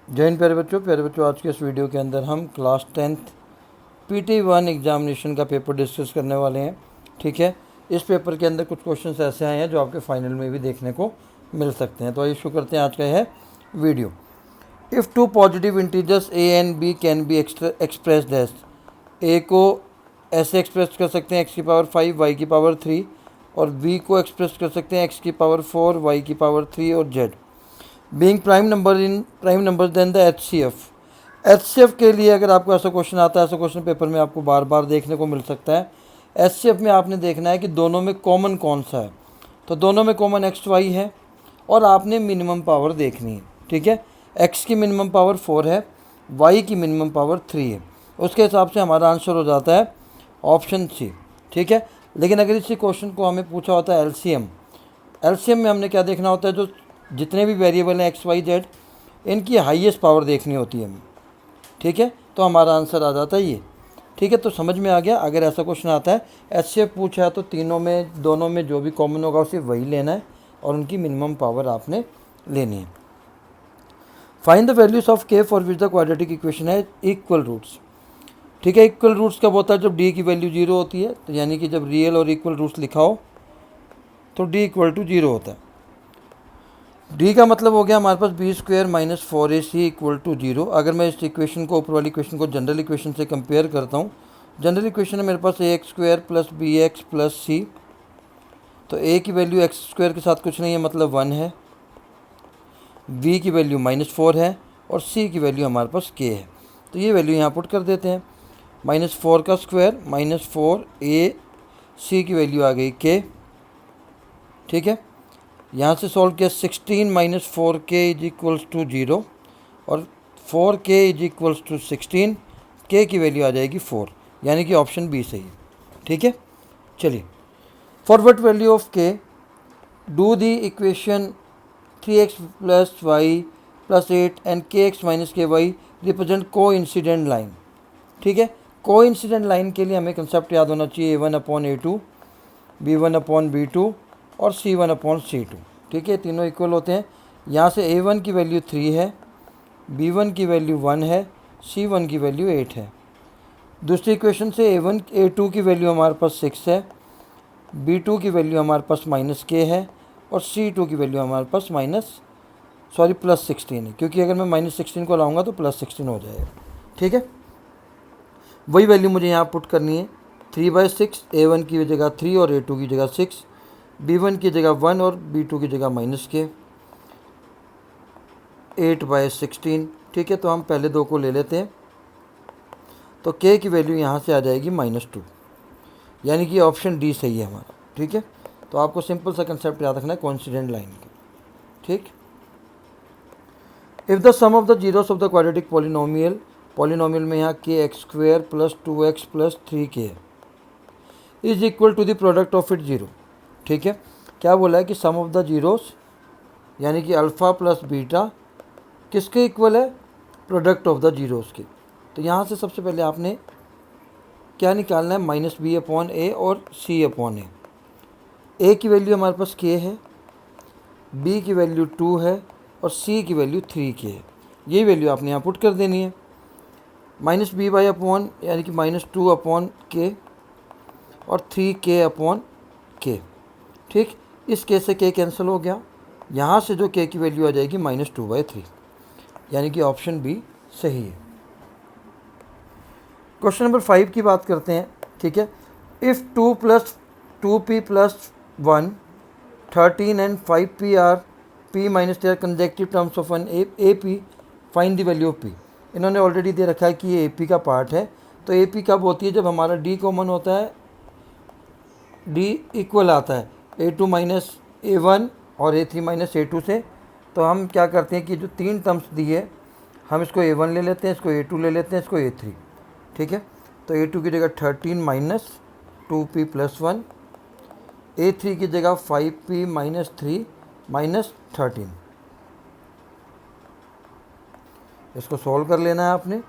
जय हिंद प्यारे बच्चों, आज के इस वीडियो के अंदर हम क्लास 10th PT1 एग्जामिनेशन का पेपर डिस्कस करने वाले हैं। ठीक है, इस पेपर के अंदर कुछ क्वेश्चंस ऐसे आए हैं जो आपके फाइनल में भी देखने को मिल सकते हैं। तो आइए शुरू करते हैं आज का है वीडियो। If two positive integers A and B can be expressed as, A को ऐसे एक्सप्रेस कर सकते हैं x की पावर 5 y की पावर 3, और b को एक्सप्रेस कर सकते हैं x की पावर 4 y की पावर 3 और z being prime number then the HCF के लिए अगर आपको ऐसा क्वेश्चन आता है, ऐसा क्वेश्चन पेपर में आपको बार बार देखने को मिल सकता है। एचसीएफ में आपने देखना है कि दोनों में कॉमन कौन सा है। तो दोनों में कॉमन एक्स वाई है और आपने मिनिमम पावर देखनी है। ठीक है, एक्स की मिनिमम पावर 4 है, वाई की मिनिमम पावर 3 है। उसके हिसाब से हमारा आंसर हो जाता है ऑप्शन सी। ठीक है, लेकिन अगर इसी क्वेश्चन को हमें पूछा होता है एलसीएम में हमने क्या देखना होता है, जो जितने भी वेरिएबल हैं एक्स वाई जेड, इनकी हाईएस्ट पावर देखनी होती है हमें। ठीक है, तो हमारा आंसर आ जाता है ये। ठीक है, तो समझ में आ गया। अगर ऐसा क्वेश्चन आता है एचसीएफ पूछा है तो दोनों में जो भी कॉमन होगा उसे वही लेना है और उनकी मिनिमम पावर आपने लेनी है। फाइंड द वैल्यूज ऑफ के for which the quadratic equation है इक्वल रूट्स। ठीक है, इक्वल रूट्स कब होता है? जब डी की वैल्यू 0 होती है। तो यानी कि जब रियल और इक्वल रूट्स लिखा हो तो डी इक्वल टू 0 होता है। डी का मतलब हो गया हमारे पास b² - 4ac इक्वल टू 0। अगर मैं इस इक्वेशन को, ऊपर वाली इक्वेशन को जनरल इक्वेशन से कंपेयर करता हूँ, जनरल इक्वेशन है मेरे पास ax² + bx + c। तो a की वैल्यू x² के साथ कुछ नहीं है, मतलब 1 है, b की वैल्यू -4 है और c की वैल्यू हमारे पास k है। तो ये वैल्यू यहाँ पुट कर देते हैं। -4 का स्क्वायर -4a, c की वैल्यू आ गई k। ठीक है, यहाँ से सॉल्व किया, 16 - 4k = 0 और 4k = 16, k की वैल्यू आ जाएगी 4, यानी कि ऑप्शन बी सही है। ठीक है, चलिए, for what value of k do the equation 3x + y + 8 and kx - ky represent को इंसिडेंट लाइन। ठीक है, को इंसिडेंट लाइन के लिए हमें कंसेप्ट याद होना चाहिए a1/a2, b1/b2 और c1/c2। ठीक है, तीनों इक्वल होते हैं। यहाँ से a1 की वैल्यू 3 है, b1 की वैल्यू 1 है, c1 की वैल्यू 8 है। दूसरी इक्वेशन से a2 की वैल्यू हमारे पास 6 है, b2 की वैल्यू हमारे पास -k है और c2 की वैल्यू हमारे पास +16 है, क्योंकि अगर मैं -16 को लाऊंगा तो +16 हो जाएगा। ठीक है, वही वैल्यू मुझे यहाँ पुट करनी है। 3/6, a1 की जगह 3 और a2 की जगह 6, b1 की जगह 1 और b2 की जगह -k, 8/16। ठीक है, तो हम पहले दो को ले लेते हैं। तो k की वैल्यू यहाँ से आ जाएगी -2, यानी कि ऑप्शन डी सही है हमारा। ठीक है, तो आपको सिंपल सा कंसेप्ट याद रखना है कोइंसिडेंट लाइन का। ठीक, if the sum of the zeros of the quadratic polynomial में यहाँ kx² + 2x + 3k है, is equal to the product of it 0। ठीक है, क्या बोला है कि सम ऑफ द जीरोस यानी कि अल्फ़ा प्लस बीटा किसके इक्वल है? प्रोडक्ट ऑफ द जीरोस के। तो यहाँ से सबसे पहले आपने क्या निकालना है? -b/a और c/a। a की वैल्यू हमारे पास k है, b की वैल्यू 2 है और c की वैल्यू 3k है। यही वैल्यू आपने यहाँ पुट कर देनी है। -b/a यानी कि -2/k और 3k/k। ठीक, इस k से k कैंसिल हो गया। यहाँ से जो k की वैल्यू आ जाएगी -2/3, यानी कि ऑप्शन बी सही है। क्वेश्चन नंबर 5 की बात करते हैं। ठीक है, if 2 + 2p + 1 13 and 5p are p - their consecutive terms of an AP, find the value of p। इन्होंने ऑलरेडी दे रखा है कि ये AP का पार्ट है। तो AP कब होती है? जब हमारा D कॉमन होता है, D इक्वल आता है A2 - A1 और A3 - A2 से। तो हम क्या करते हैं कि जो तीन टर्म्स दिए, हम इसको A1 ले लेते हैं, इसको A2 ले लेते हैं, इसको A3। ठीक है, तो A2 की जगह 13 - 2p + 1, A3 की जगह 5p - 3 - 13। इसको सॉल्व कर लेना है आपने।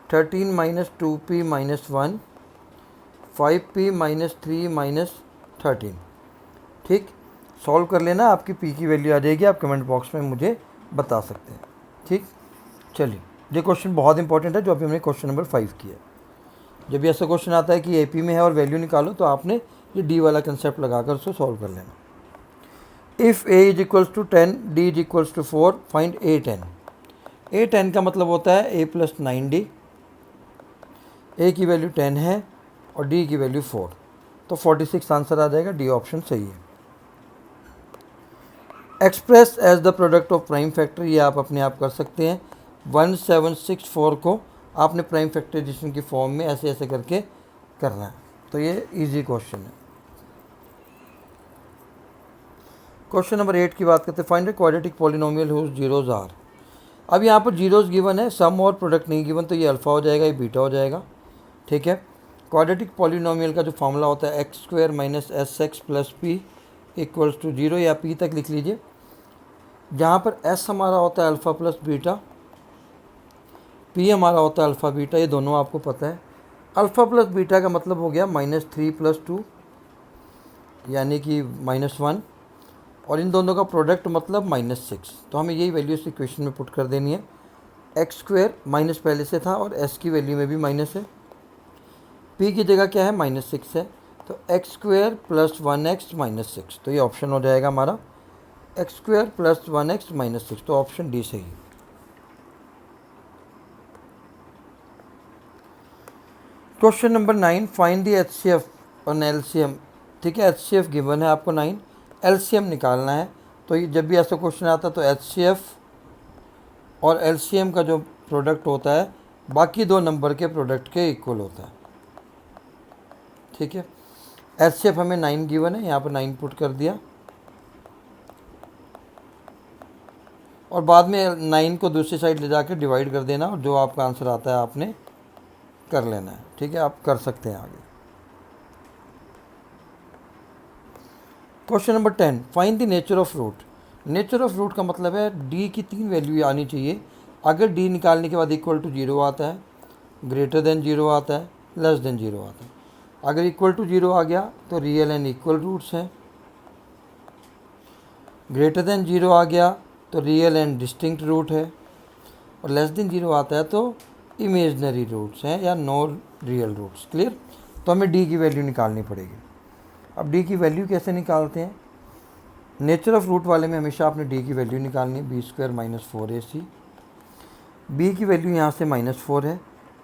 13 - 2p - 1, 5p - 3 - 13। ठीक, सॉल्व कर लेना, आपकी p की वैल्यू आ जाएगी। आप कमेंट बॉक्स में मुझे बता सकते हैं। ठीक, चलिए, ये क्वेश्चन बहुत इंपॉर्टेंट है जो अभी हमने क्वेश्चन नंबर 5 किया है। जब भी ऐसा क्वेश्चन आता है कि एपी में है और वैल्यू निकालो, तो आपने ये डी वाला कंसेप्ट लगाकर उसको सॉल्व कर लेना। If A is equals to 10, D is equals to 4, find A 10। A 10 का मतलब होता है ए प्लस 9d। ए की वैल्यू 10 है और डी की वैल्यू 4, तो 46 आंसर आ जाएगा, डी ऑप्शन सही है। Express as the product of prime factor, ये आप अपने आप कर सकते हैं। 1764 को आपने प्राइम फैक्टराइजेशन की फॉर्म में ऐसे ऐसे करके करना है, तो ये इजी क्वेश्चन है। क्वेश्चन नंबर 8 की बात करते हैं। Find a quadratic polynomial whose zeros are. अब यहाँ पर जीरोज गिवन है, सम और प्रोडक्ट नहीं गिवन, तो ये अल्फ़ा हो जाएगा, ये बीटा हो जाएगा। ठीक है, क्वाड्रेटिक पॉलिनोमियल का जो फॉर्मूला होता है x square minus s x plus p equals to 0, या पी तक लिख लीजिए। जहाँ पर एस हमारा होता है अल्फ़ा प्लस बीटा, पी हमारा होता है अल्फ़ा बीटा, ये दोनों आपको पता है। अल्फ़ा प्लस बीटा का मतलब हो गया -3 + 2 यानी कि -1, और इन दोनों का प्रोडक्ट मतलब -6। तो हमें यही वैल्यू इस इक्वेशन में पुट कर देनी है। एक्स स्क्वायर माइनस पहले से था और एस की वैल्यू में भी माइनस है। पी की जगह क्या है, -6 है, तो एक्स स्क्वायर प्लस 1x -6, तो ये ऑप्शन हो जाएगा हमारा एक्स स्क्वायर प्लस 1x -6, तो ऑप्शन डी सही है। Question number 9, find the HCF और LCM। ठीक है, HCF गिवन है आपको 9, LCM निकालना है। तो ये जब भी ऐसा क्वेश्चन आता है तो HCF और LCM का जो प्रोडक्ट होता है बाकी दो नंबर के प्रोडक्ट के इक्वल होता है। ठीक है, HCF हमें 9 गिवन है, यहाँ पर 9 पुट कर दिया, और बाद में 9 को दूसरी साइड ले जाकर डिवाइड कर देना, और जो आपका आंसर आता है आपने कर लेना है। ठीक है, आप कर सकते हैं आगे। Question number 10, find the nature of root. Nature of root का मतलब है डी की 3 वैल्यू आनी चाहिए। अगर डी निकालने के बाद इक्वल टू 0 आता है, ग्रेटर देन 0 आता है, लेस देन 0 आता है। अगर इक्वल टू 0 आ गया तो रियल एंड इक्वल रूट्स हैं। ग्रेटर देन 0 आ गया तो रियल एंड डिस्टिंक्ट रूट है, और लेस देन 0 आता है तो इमेजनरी रूट्स हैं या नो रियल रूट्स। क्लियर, तो हमें डी की वैल्यू निकालनी पड़ेगी। अब डी की वैल्यू कैसे निकालते हैं? नेचर ऑफ रूट वाले में हमेशा आपने डी की वैल्यू निकालनी है, b² - 4ac। बी की वैल्यू यहाँ से -4 है,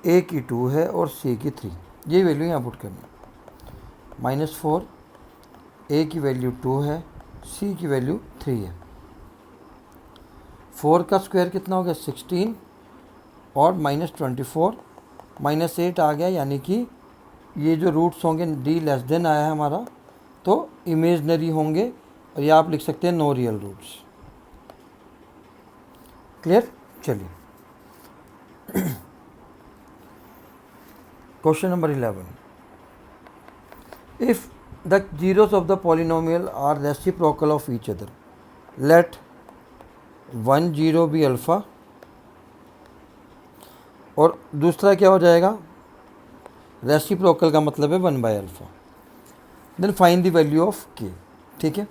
ए की 2 है और सी की 3, ये वैल्यू यहाँ पुट करनी है। -4, ए की वैल्यू 2 है, सी की वैल्यू 3 है। 4 का स्क्वायर कितना हो गया, 16, और -24 -8 आ गया, यानी कि ये जो रूट्स होंगे डी लेस देन आया है हमारा, तो इमेजनरी होंगे, और ये आप लिख सकते हैं नो रियल रूट्स। क्लियर, चलिए question number 11, if the zeros of the polynomial are reciprocal of each other, let 1 0 be alpha, और दूसरा क्या हो जाएगा, रेसिप्रोकल का मतलब है 1/α। Then find the value of K. ठीक है,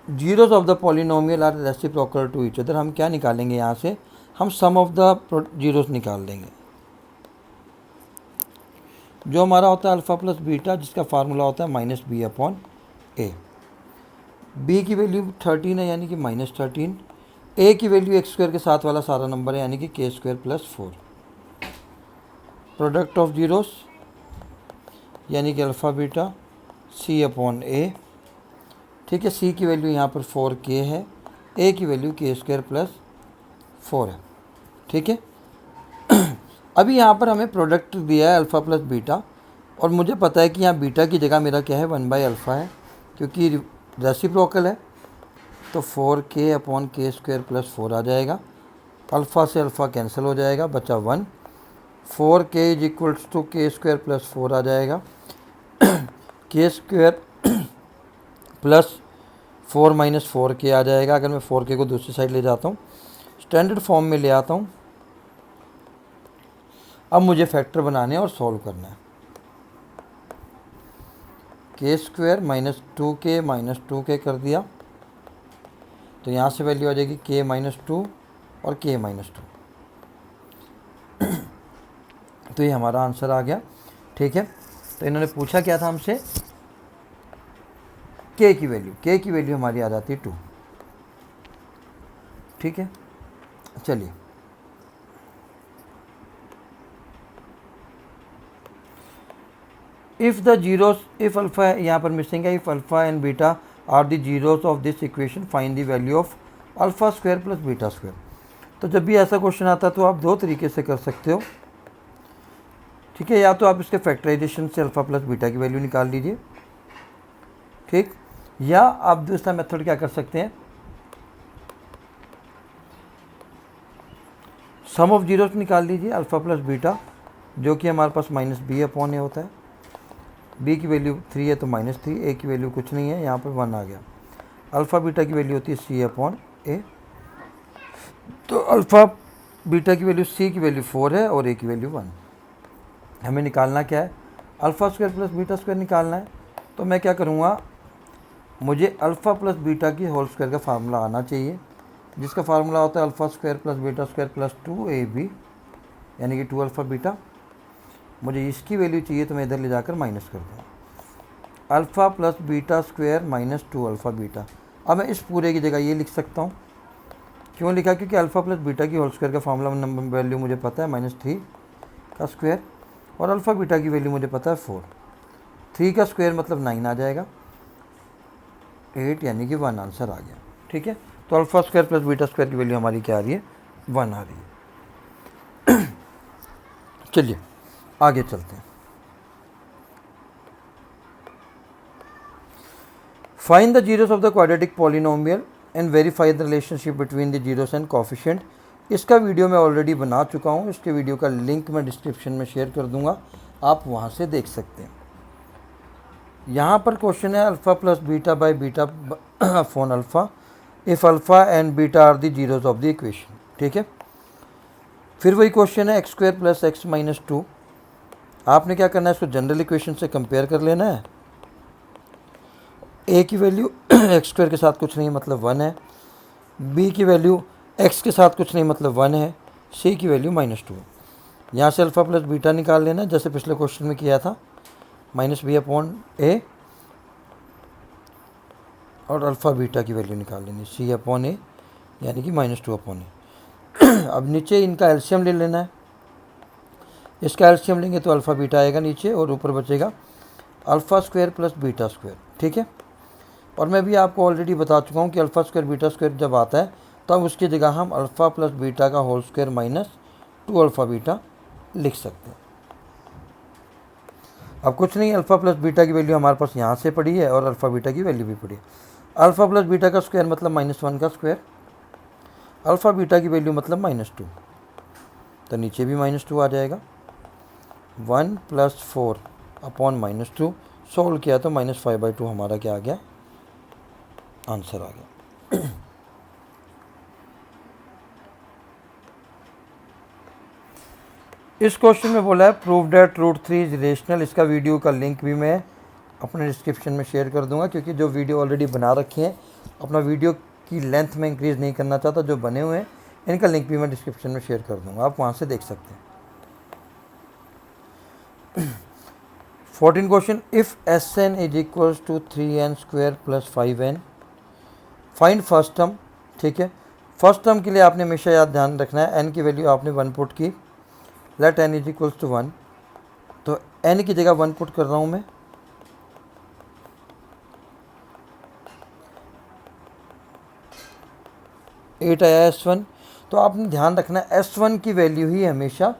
zeros of the polynomial are reciprocal to each other, हम क्या निकालेंगे यहाँ से, हम सम ऑफ द जीरोस निकाल देंगे। जो हमारा होता है अल्फ़ा प्लस बीटा, जिसका फार्मूला होता है -b/a। बी की वैल्यू 13 है, यानी कि -13। ए की वैल्यू x² के साथ वाला सारा नंबर है, यानी कि k² + 4। प्रोडक्ट ऑफ जीरोस यानी कि अल्फ़ा बीटा c/a। ठीक है, सी की वैल्यू यहाँ पर 4k है, ए की वैल्यू k² + 4 है। ठीक है, अभी यहाँ पर हमें प्रोडक्ट दिया है अल्फ़ा प्लस बीटा, और मुझे पता है कि यहाँ बीटा की जगह मेरा क्या है, 1/α है, क्योंकि रेसिप्रोकल है, तो 4k/k² + 4 आ जाएगा। अल्फ़ा से अल्फ़ा कैंसिल हो जाएगा, बचा 1। 4k = k² + 4 आ जाएगा। k² + 4 - 4k आ जाएगा। अगर मैं 4k को दूसरी साइड ले जाता हूँ, स्टैंडर्ड फॉर्म में ले आता हूँ। अब मुझे फैक्टर बनाने और सॉल्व करना है। k² - 2k - 2k कर दिया, तो यहाँ से वैल्यू आ जाएगी k - 2 और k माइनस 2। तो ये हमारा आंसर आ गया। ठीक है, तो इन्होंने पूछा क्या था हमसे, k की वैल्यू हमारी आ जाती है 2। ठीक है, चलिए if the zeros, if alpha यहाँ पर मिसिंग है, if alpha and beta are the zeros of this equation find the value of alpha square plus beta square. तो जब भी ऐसा क्वेश्चन आता है तो आप दो तरीके से कर सकते हो। ठीक है, या तो आप इसके फैक्टराइजेशन से अल्फ़ा प्लस बीटा की वैल्यू निकाल लीजिए। ठीक, या आप दूसरा मेथड क्या कर सकते हैं, सम ऑफ जीरोस निकाल लीजिए अल्फ़ा प्लस बीटा, जो कि हमारे पास माइनस बी अपॉन ए होता है। बी की वैल्यू 3 है तो माइनस 3, ए की वैल्यू कुछ नहीं है, यहाँ पर 1 आ गया। अल्फ़ा बीटा की वैल्यू होती है सी अपॉन ए, तो अल्फ़ा बीटा की वैल्यू, सी की वैल्यू 4 है और ए की वैल्यू 1। हमें निकालना क्या है, alpha square plus beta square निकालना है। तो मैं क्या करूँगा, मुझे अल्फ़ा प्लस बीटा की होल स्क्वायर का फार्मूला आना चाहिए, जिसका फार्मूला होता है alpha square plus beta square plus 2ab, यानी कि 2 अल्फ़ा बीटा। मुझे इसकी वैल्यू चाहिए तो मैं इधर ले जाकर माइनस कर दूँ, alpha plus beta square minus 2 alpha beta. अब मैं इस पूरे की जगह ये लिख सकता हूँ। क्यों लिखा, क्योंकि अल्फ़ा प्लस बीटा की होल स्क्वायर का फार्मूला नंबर वैल्यू मुझे पता है -3 का स्क्वायर, और अल्फ़ा बीटा की वैल्यू मुझे पता है 4। 3 का स्क्वायर मतलब 9 आ जाएगा, 8 यानी कि 1 आंसर आ गया। ठीक है, तो alpha square plus beta square की वैल्यू हमारी क्या आ रही है, 1 आ रही है। चलिए आगे चलते हैं। Find the zeros of the quadratic polynomial and verify the relationship between the zeros and coefficient. इसका वीडियो मैं ऑलरेडी बना चुका हूँ, इसके वीडियो का लिंक मैं डिस्क्रिप्शन में शेयर कर दूंगा, आप वहाँ से देख सकते हैं। यहाँ पर क्वेश्चन है alpha plus beta by beta upon alpha if alpha and beta are the zeros of the equation. ठीक है, फिर वही क्वेश्चन है x square plus x minus 2। आपने क्या करना है, इसको जनरल इक्वेशन से कंपेयर कर लेना है। ए की वैल्यू एक्स स्क्वायर के साथ कुछ नहीं मतलब 1 है, बी की वैल्यू एक्स के साथ कुछ नहीं मतलब 1 है, सी की वैल्यू -2 है। यहाँ से अल्फ़ा प्लस बीटा निकाल लेना, जैसे पिछले क्वेश्चन में किया था, -b अपॉन ए, और अल्फ़ा बीटा की वैल्यू निकाल लेनी सी अपॉन ए, यानी कि -2 अपॉन ए। अब नीचे इनका एलसीएम ले लेना है, इसका एलसीएम लेंगे तो अल्फ़ा बीटा आएगा नीचे, और ऊपर बचेगा alpha square plus beta square. ठीक है, और मैं भी आपको ऑलरेडी बता चुका हूँ कि अल्फ़ा स्क्वायर बीटा स्क्वायर जब आता है तब उसकी जगह हम अल्फ़ा प्लस बीटा का whole square minus 2 alpha beta लिख सकते हैं। अब कुछ नहीं, अल्फ़ा प्लस बीटा की वैल्यू हमारे पास यहाँ से पड़ी है और अल्फ़ा बीटा की वैल्यू भी पड़ी है। अल्फ़ा प्लस बीटा का स्क्वायर मतलब -1 का स्क्वायर, अल्फ़ा बीटा की वैल्यू मतलब -2, तो नीचे भी -2 आ जाएगा। 1 + 4 अपॉन -2 सोल्व किया तो -5/2 हमारा क्या आ गया, आंसर आ गया। इस क्वेश्चन में बोला है प्रूव दैट √3 इज रेशनल। इसका वीडियो का लिंक भी मैं अपने डिस्क्रिप्शन में शेयर कर दूंगा, क्योंकि जो वीडियो ऑलरेडी बना रखे हैं, अपना वीडियो की लेंथ में इंक्रीज़ नहीं करना चाहता, जो बने हुए हैं इनका लिंक भी मैं डिस्क्रिप्शन में शेयर कर दूंगा, आप वहाँ से देख सकते हैं। 14 question, if Sn is equals to 3n square plus 5n, find first term. ठीक है, फर्स्ट टर्म के लिए आपने हमेशा याद ध्यान रखना है, n की वैल्यू आपने 1 पुट की, let n is equals to 1, तो n की जगह 1 पुट कर रहा हूँ मैं, एट आया S1। तो आपने ध्यान रखना है S1 की वैल्यू ही हमेशा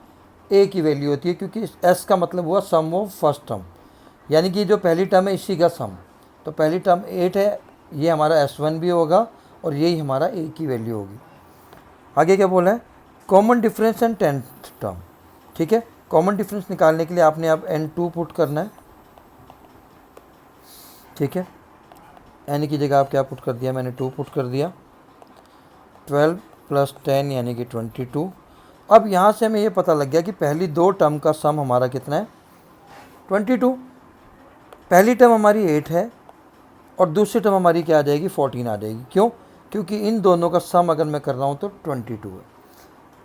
a की वैल्यू होती है, क्योंकि s का मतलब हुआ सम ऑफ फर्स्ट टर्म, यानी कि जो पहली टर्म है इसी का सम। तो पहली टर्म 8 है, ये हमारा S1 भी होगा और यही हमारा a की वैल्यू होगी। आगे क्या बोला है, common difference and 10th term. ठीक है, कॉमन डिफरेंस निकालने के लिए आपने अब n2 पुट करना है। ठीक है, n की जगह आप क्या पुट कर दिया, मैंने 2 पुट कर दिया, 12 + 10 यानी कि 22। अब यहाँ से हमें ये पता लग गया कि पहली दो टर्म का सम हमारा कितना है, 22। पहली टर्म हमारी 8 है और दूसरी टर्म हमारी क्या आ जाएगी, 14 आ जाएगी। क्यों, क्योंकि इन दोनों का सम अगर मैं कर रहा हूँ तो 22 है।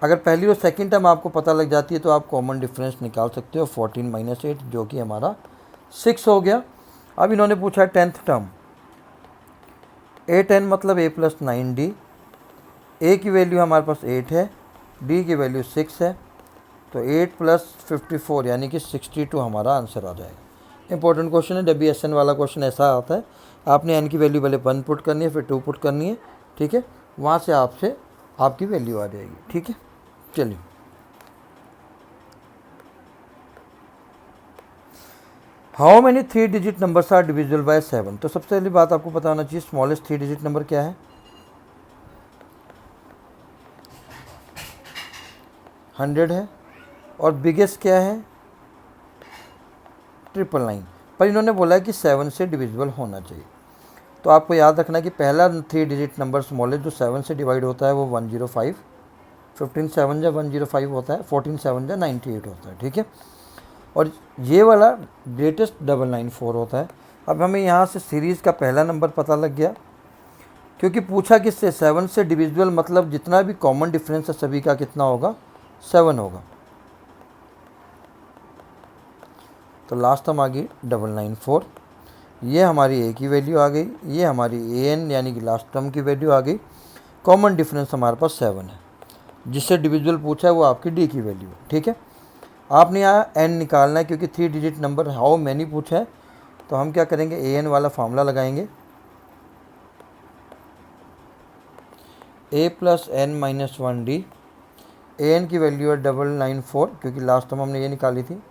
अगर पहली और सेकंड टर्म आपको पता लग जाती है तो आप कॉमन डिफरेंस निकाल सकते हो 14 - 8 जो कि हमारा 6 हो गया। अब इन्होंने पूछा है 10th टर्म, A10 मतलब A + 9D। A की वैल्यू हमारे पास 8 है, D की वैल्यू 6 है, तो 8 + 54 यानी कि 62 हमारा आंसर आ जाएगा। इंपॉर्टेंट क्वेश्चन है, जब भी SN वाला क्वेश्चन ऐसा आता है आपने n की वैल्यू पहले 1 पुट करनी है, फिर 2 पुट करनी है, ठीक है, वहाँ से आपसे आपकी वैल्यू आ जाएगी, ठीक है। चलिए, how many 3 digit numbers are divisible by 7। तो सबसे पहली बात आपको पता होना चाहिए स्मॉलेस्ट 3 डिजिट नंबर क्या है, 100 है, और बिगेस्ट क्या है 999, पर इन्होंने बोला है कि 7 से डिविजिबल होना चाहिए। तो आपको याद रखना कि पहला 3 डिजिट नंबर स्मॉलेस्ट जो 7 से डिवाइड होता है वो 105, 15 7 जा 105 होता है, 14 7 जा 98 होता है, ठीक है। और ये वाला ग्रेटेस्ट 994 होता है। अब हमें यहाँ से सीरीज़ का पहला नंबर पता लग गया, क्योंकि पूछा किससे 7 से डिविजिबल, मतलब जितना भी कॉमन डिफरेंस है सभी का कितना होगा 7 होगा। तो लास्ट टर्म आ गई 994, ये हमारी ए की वैल्यू आ गई, ये हमारी AN यानी कि लास्ट टर्म की वैल्यू आ गई। कॉमन डिफरेंस हमारे पास 7 है, जिससे डिविजिबल पूछा है वो आपकी D की वैल्यू है, ठीक है। आपने यहाँ n निकालना है क्योंकि 3 डिजिट नंबर हाउ मैनी पूछा है, तो हम क्या करेंगे AN वाला फार्मूला लगाएंगे, A + n - 1D। AN की वैल्यू है 994 क्योंकि लास्ट टर्म हमने ये निकाली थी।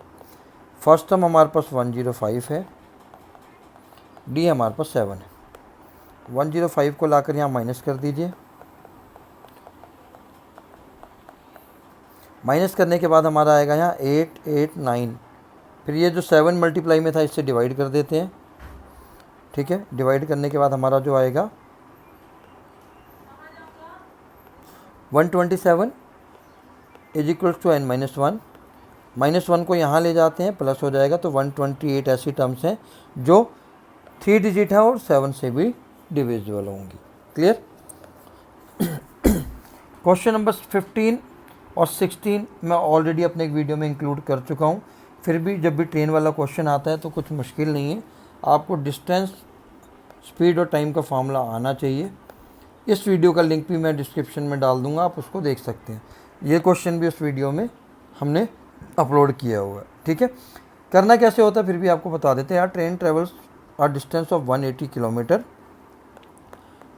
फर्स्ट टर्म हमारे पास 105 है, D हमारे पास 7 है। 105 को लाकर यहाँ माइनस कर दीजिए, माइनस करने के बाद हमारा आएगा यहाँ 889, फिर ये जो 7 मल्टीप्लाई में था इससे डिवाइड कर देते हैं, ठीक है। डिवाइड करने के बाद हमारा जो आएगा 127 इज इक्वल्स टू n - 1, -1 को यहाँ ले जाते हैं प्लस हो जाएगा, तो 128 ऐसी टर्म्स हैं जो 3 डिजिट है और 7 से भी डिविजिबल होंगी। क्लियर। क्वेश्चन नंबर 15 और 16 मैं ऑलरेडी अपने एक वीडियो में इंक्लूड कर चुका हूँ, फिर भी जब भी ट्रेन वाला क्वेश्चन आता है तो कुछ मुश्किल नहीं है, आपको डिस्टेंस, स्पीड और टाइम का फार्मूला आना चाहिए। इस वीडियो का लिंक भी मैं डिस्क्रिप्शन में डाल दूंगा, आप उसको देख सकते हैं। ये क्वेश्चन भी उस वीडियो में हमने अपलोड किया हुआ है, ठीक है। करना कैसे होता है फिर भी आपको बता देते हैं यार। Train travels are distance of 180 kilometre,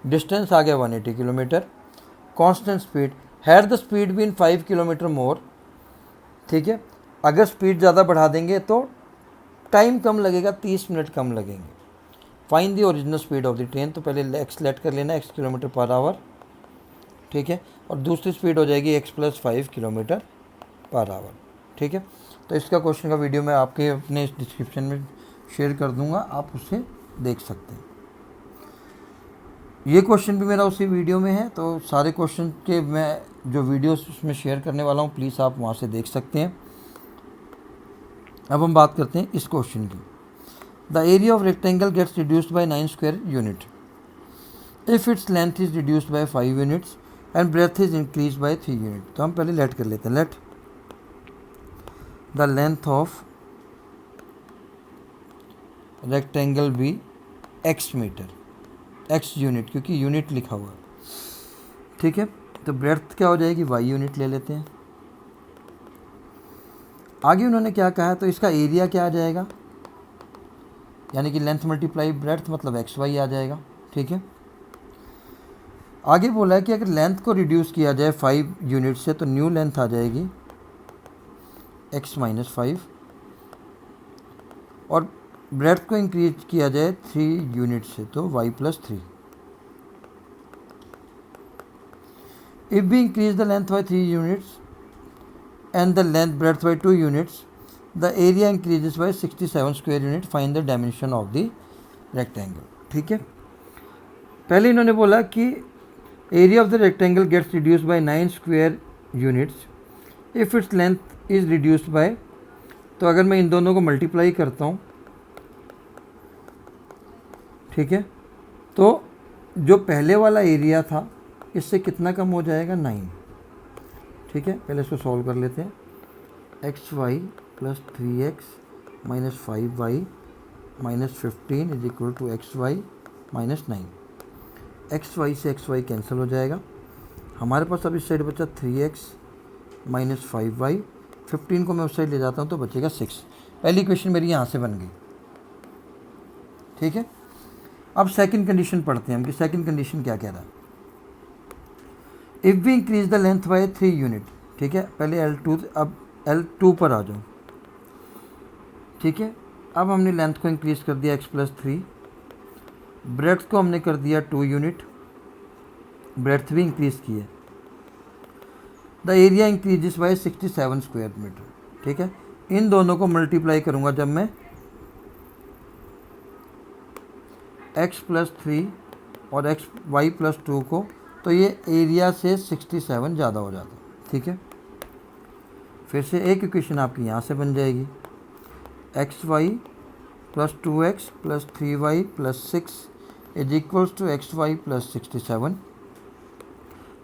distance आ गया 180 kilometre, constant speed, had the speed been 5 kilometre more, ठीक है। अगर स्पीड ज़्यादा बढ़ा देंगे तो टाइम कम लगेगा, 30 मिनट कम लगेंगे। Find the original speed of the train, तो पहले x सेलेक्ट कर लेना, x किलोमीटर पर आवर, ठीक है, और दूसरी स्पीड हो जाएगी x + 5 किलोमीटर पर आवर, ठीक है। तो इसका क्वेश्चन का वीडियो मैं आपके अपने डिस्क्रिप्शन में शेयर कर दूंगा, आप उससे देख सकते हैं। ये क्वेश्चन भी मेरा उसी वीडियो में है, तो सारे क्वेश्चन के मैं जो वीडियोस उसमें शेयर करने वाला हूँ, प्लीज़ आप वहाँ से देख सकते हैं। अब हम बात करते हैं इस क्वेश्चन की। The area of rectangle gets reduced by 9 square unit if its length is reduced by 5 units and breath is increase by 3 unit. तो हम पहले लेट कर लेते हैं, let the length of rectangle be x metre, x unit, क्योंकि unit लिखा हुआ है, ठीक है। तो ब्रेथ क्या हो जाएगी y यूनिट ले लेते हैं। आगे उन्होंने क्या कहा है, तो इसका एरिया क्या आ जाएगा, यानी कि लेंथ मल्टीप्लाई ब्रेथ मतलब xy आ जाएगा, ठीक है। आगे बोला है कि अगर लेंथ को रिड्यूस किया जाए 5 यूनिट से तो न्यू लेंथ आ जाएगी x - 5, और ब्रेथ को इंक्रीज किया जाए 3 यूनिट से तो y + 3। If we increase the length by 3 units and the length breadth by 2 units, the area increases by 67 square unit, find the dimension of the rectangle, ठीक है। पहले इन्होंने बोला कि area of the rectangle gets reduced by 9 square units if its length is reduced by, तो अगर मैं इन दोनों को मल्टीप्लाई करता हूँ, ठीक है, तो जो पहले वाला एरिया था इससे कितना कम हो जाएगा 9, ठीक है, पहले इसको सॉल्व कर लेते हैं। X y plus 3x minus 5y minus 15 is equal to x y minus 9। X y से एक्स वाई कैंसिल हो जाएगा। हमारे पास अब इस साइड बचा 3x माइनस 5y। 15 को मैं उस साइड ले जाता हूँ तो बचेगा 6। पहली इक्वेशन मेरी यहाँ से बन गई। ठीक है, अब सेकंड कंडीशन पढ़ते हैं हम कि सेकंड कंडीशन क्या कह रहा है। If we increase the length by 3 unit, ठीक है, पहले L2, अब L2 पर आ जाओ। ठीक है, अब हमने लेंथ को इंक्रीज कर दिया x प्लस 3, ब्रेड्थ को हमने कर दिया 2 यूनिट, ब्रेड्थ भी इंक्रीज की है। The area increases by 67 square metre. ठीक है, इन दोनों को मल्टीप्लाई करूँगा जब मैं x प्लस 3 और एक्स वाई प्लस 2 को, तो ये एरिया से 67 ज़्यादा हो जाता है। ठीक है, फिर से एक इक्वेशन आपकी यहाँ से बन जाएगी। X y plus 2x plus 3y plus 6 is equals to x y plus 67।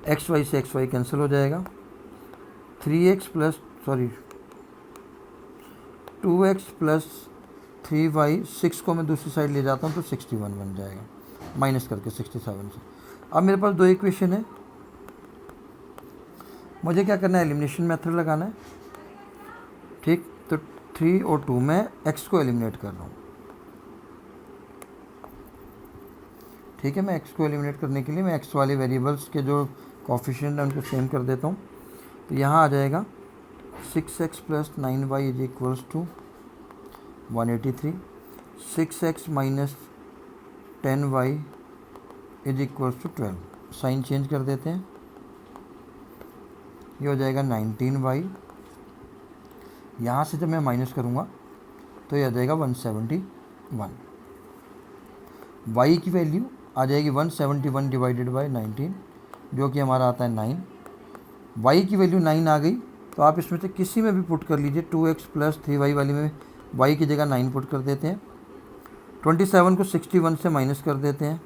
X y से एक्स वाई कैंसिल हो जाएगा। 2x प्लस 3y, 6 को मैं दूसरी साइड ले जाता हूँ तो 61 बन जाएगा, माइनस करके 67 से। अब मेरे पास दो इक्वेशन है, मुझे क्या करना है, एलिमिनेशन मेथड लगाना है। ठीक, तो 3 और 2 में x को एलिमिनेट कर रहा हूँ। ठीक है, मैं x को एलिमिनेट करने के लिए मैं x वाले वेरिएबल्स के जो कोफिशिएंट है उनको सेम कर देता हूँ। तो यहाँ आ जाएगा 6x plus 9y is equals to 183, 6x minus 10y is equals to 12। Sign change कर देते हैं, ये हो जाएगा 19y। यहाँ से जब मैं माइनस करूँगा तो ये आ जाएगा 171। y की वैल्यू आ जाएगी 171 डिवाइडेड बाई 19, जो कि हमारा आता है 9। y की वैल्यू 9 आ गई, तो आप इसमें से किसी में भी पुट कर लीजिए। 2x प्लस 3y वाली में y की जगह 9 पुट कर देते हैं। 27 को 61 से माइनस कर देते हैं।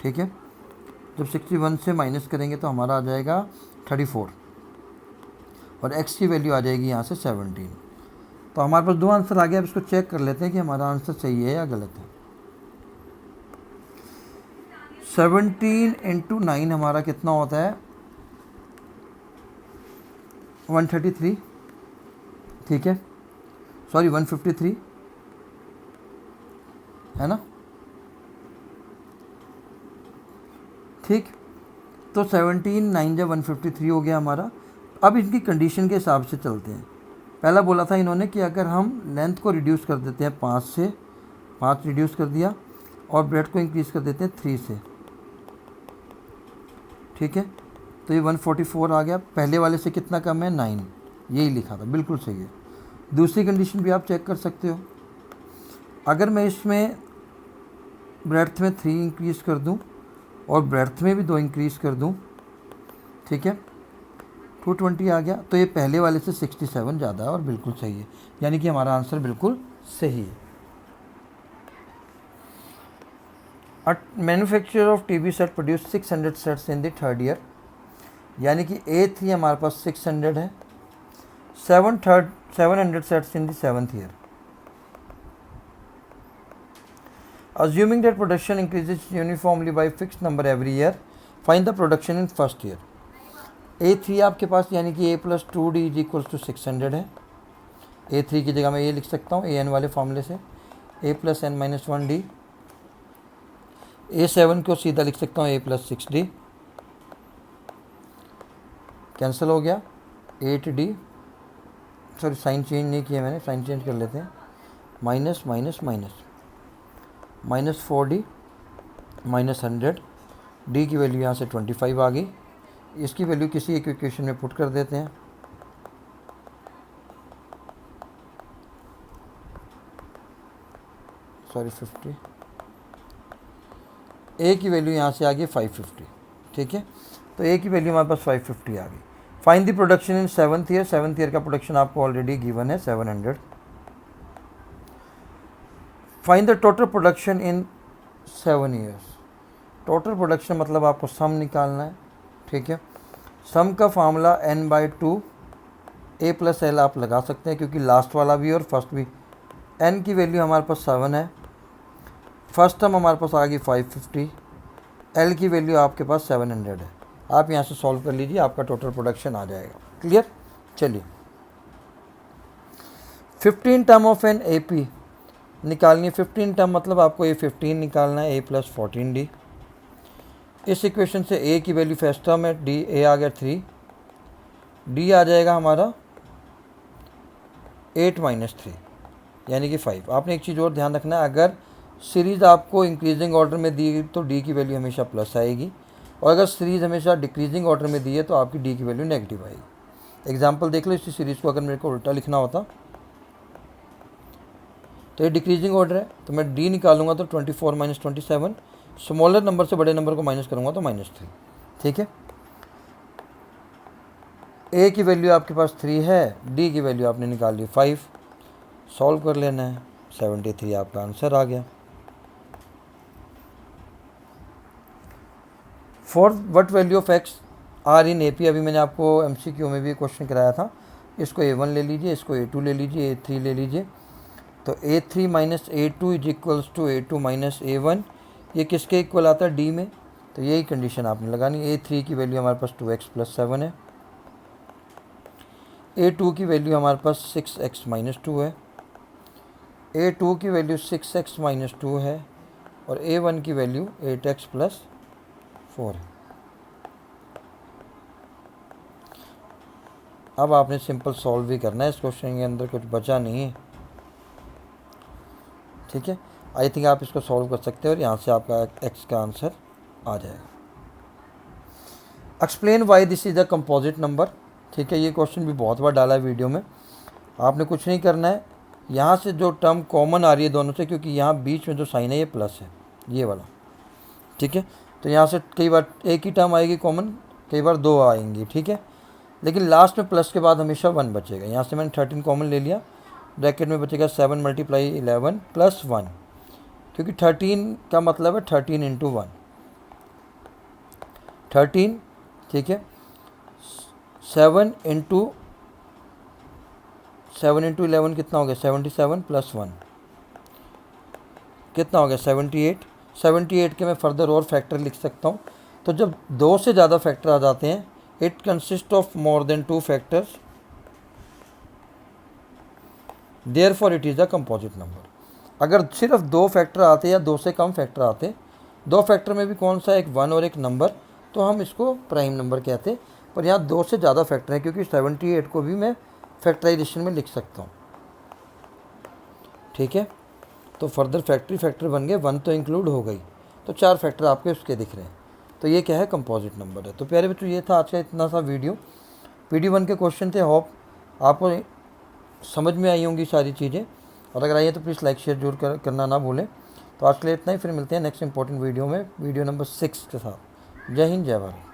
ठीक है, जब 61 से माइनस करेंगे तो हमारा आ जाएगा 34 और x की वैल्यू आ जाएगी यहाँ से 17। तो हमारे पास दो आंसर आ गया। अब इसको चेक कर लेते हैं कि हमारा आंसर सही है या गलत है। 17 इंटू 9 हमारा कितना होता है, 133। ठीक है, सॉरी 153 है ना। ठीक, तो 17 9 जब 153 हो गया हमारा। अब इनकी कंडीशन के हिसाब से चलते हैं। पहला बोला था इन्होंने कि अगर हम लेंथ को रिड्यूस कर देते हैं 5 से, 5 रिड्यूस कर दिया, और ब्रेड को इंक्रीज़ कर देते हैं 3 से। ठीक है, तो ये 144 आ गया। पहले वाले से कितना कम है, 9, यही लिखा था, बिल्कुल सही है। दूसरी कंडीशन भी आप चेक कर सकते हो। अगर मैं इसमें ब्रेड्थ में 3 इंक्रीज़ कर दूं और ब्रेड्थ में भी 2 इंक्रीज़ कर दूं, ठीक है, 220 आ गया। तो ये पहले वाले से 67 ज़्यादा है और बिल्कुल सही है, यानी कि हमारा आंसर बिल्कुल सही है। Manufacturer of TV set produce 600 sets in the third year, यानी कि A3 हमारे पास 600 है, 700 sets in the seventh year. Assuming that production increases uniformly by fixed number every year, find the production in first year. A3 आपके पास यानी कि A plus 2D is equals to 600 है। A3 की जगह मैं ये लिख सकता हूँ AN वाले फॉर्मूले से, A plus n minus 1D। A7 को सीधा लिख सकता हूँ A प्लस 6D, कैंसिल हो गया। 8D, सॉरी साइन चेंज नहीं किया मैंने, साइन चेंज कर लेते हैं। Minus minus minus minus 4D minus 100, D की वैल्यू यहाँ से 25 आ गई। इसकी वैल्यू किसी एक इक्वेशन में पुट कर देते हैं। सॉरी 50, A की वैल्यू यहाँ से आ गई 550। ठीक है, तो A की वैल्यू हमारे पास 550 आ गई। Find the production in seventh year. Seventh year का प्रोडक्शन आपको ऑलरेडी गिवन है 700। Find the total production in 7 years. Total production मतलब आपको सम निकालना है। ठीक है, सम का formula n/2 a plus L आप लगा सकते हैं, क्योंकि लास्ट वाला भी और फर्स्ट भी। n की वैल्यू हमारे पास 7 है, फर्स्ट टर्म हमारे पास आ गई 550, l की वैल्यू आपके पास 700 है। आप यहाँ से सॉल्व कर लीजिए, आपका टोटल प्रोडक्शन आ जाएगा। क्लियर? चलिए 15 term of an A P निकालनी है। 15 टर्म मतलब आपको A15 निकालना है, a + 14d। इस इक्वेशन से a की वैल्यू फर्स्ट टर्म है, d a आ गया 3, d आ जाएगा हमारा 8 - 3 यानी कि 5। आपने एक चीज़ और ध्यान रखना है, अगर सीरीज़ आपको इंक्रीजिंग ऑर्डर में दी तो d की वैल्यू हमेशा प्लस आएगी, और अगर सीरीज़ हमेशा डिक्रीजिंग ऑर्डर में दी है तो आपकी d की वैल्यू नेगेटिव आएगी। एग्जांपल देख लो, इसी सीरीज़ को अगर मेरे को उल्टा लिखना होता तो ये डिक्रीजिंग ऑर्डर है, तो मैं d निकालूंगा तो 24 - 27, स्मॉलर नंबर से बड़े नंबर को माइनस करूंगा तो -3। ठीक है, a की वैल्यू आपके पास 3 है, d की वैल्यू आपने निकाल ली 5, सॉल्व कर लेना है, 73 आपका आंसर आ गया। For what value of x are in AP, अभी मैंने आपको MCQ में भी क्वेश्चन कराया था। इसको A1 ले लीजिए, इसको A2 ले लीजिए, A3 ले लीजिए, तो A3 - A2 = A2 - A1। ये किसके इक्वल आता है? D में। तो यही कंडीशन आपने लगानी। A3 की वैल्यू हमारे पास 2x + 7 है, A2 की वैल्यू हमारे पास 6x - 2 है, A2 की वैल्यू 6x - 2 है, और A1 की वैल्यू 8x + 4 है। अब आपने सिंपल सॉल्व भी करना है, इस क्वेश्चन के अंदर कुछ बचा नहीं है। ठीक है, आई थिंक आप इसको सॉल्व कर सकते हैं और यहाँ से आपका x का आंसर आ जाएगा। Explain why this is a composite number. ठीक है, ये क्वेश्चन भी बहुत बार डाला है वीडियो में। आपने कुछ नहीं करना है, यहाँ से जो टर्म कॉमन आ रही है दोनों से, क्योंकि यहाँ बीच में जो साइन है ये प्लस है, ये वाला। ठीक है, तो यहाँ से कई बार एक ही टर्म आएगी कॉमन, कई बार दो आएंगी। ठीक है, लेकिन लास्ट में प्लस के बाद हमेशा 1 बचेगा। यहाँ से मैंने 13 कॉमन ले लिया, ब्रैकेट में बचेगा 7 × 11 + 1, क्योंकि 13 का मतलब है 13 × 1, 13। ठीक है, 7 × 11 कितना हो गया? 77 + 1 कितना हो गया? 78। 78 के मैं फर्दर और फैक्टर लिख सकता हूँ। तो जब 2 से ज़्यादा फैक्टर आ जाते हैं, it consist of more than 2 factors, therefore it is a composite number. अगर सिर्फ 2 फैक्टर आते या 2 से कम फैक्टर आते, 2 फैक्टर में भी कौन सा, एक 1 और एक नंबर, तो हम इसको प्राइम नंबर कहते। पर यहाँ 2 से ज़्यादा फैक्टर हैं, क्योंकि 78 को भी मैं फैक्टराइजेशन में लिख सकता हूँ। ठीक है, तो फर्दर फैक्टर बन गए, 1 तो इंक्लूड हो गई, तो 4 फैक्टर आपके उसके दिख रहे हैं। तो ये क्या है? कंपोजिट नंबर है। तो प्यारे बच्चों, ये था आज का इतना सा वीडियो। PD1 के क्वेश्चन थे। होप आपको समझ में आई होंगी सारी चीज़ें, और अगर आई है तो प्लीज़ लाइक शेयर जरूर करना ना भूलें। तो आज के लिए इतना ही, फिर मिलते हैं नेक्स्ट इंपॉर्टेंट वीडियो में, वीडियो नंबर 6 के साथ। जय हिंद, जय भारत।